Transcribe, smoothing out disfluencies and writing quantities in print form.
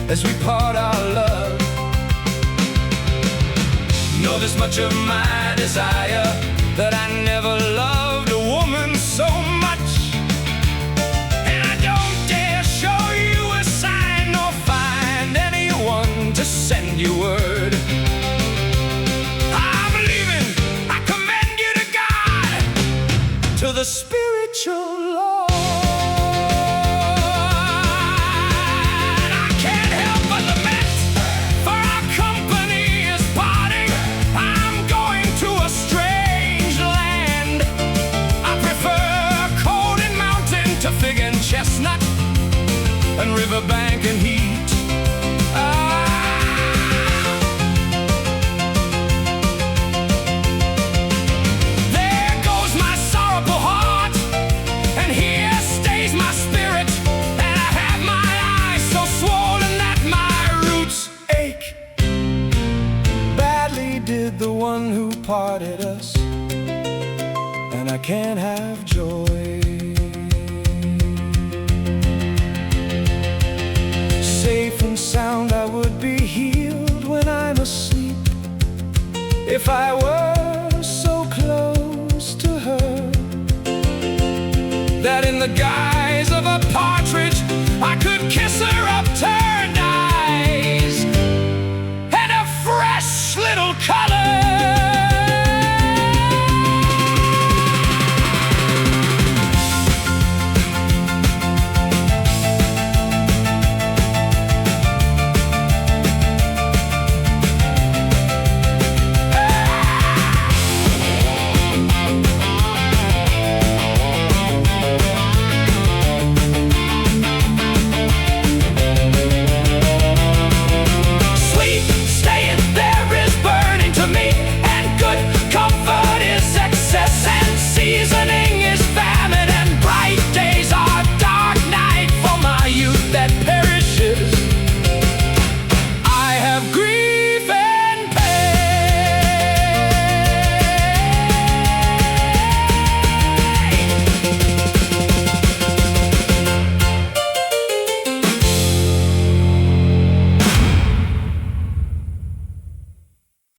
as we part our love. Know this much of my desire, that I never loved a woman so much. And I don't dare show you a sign nor find anyone to send you word. I'm leaving, I commend you to God, to the spiritual Lord. I can't help but lament, for our company is parting. I'm going to a strange land. I prefer cold and mountain to fig and chestnut and riverbank and heat. There goes my sorrowful heart, and here stays my spirit. And I have my eyes so swollen that my roots ache. Badly did the one who parted us, and I can't have joy. Safe and sound I would be healed when I'm asleep, if I were so close to her, that in the guise of a partridge I could kiss her upturned eyes and a fresh little color.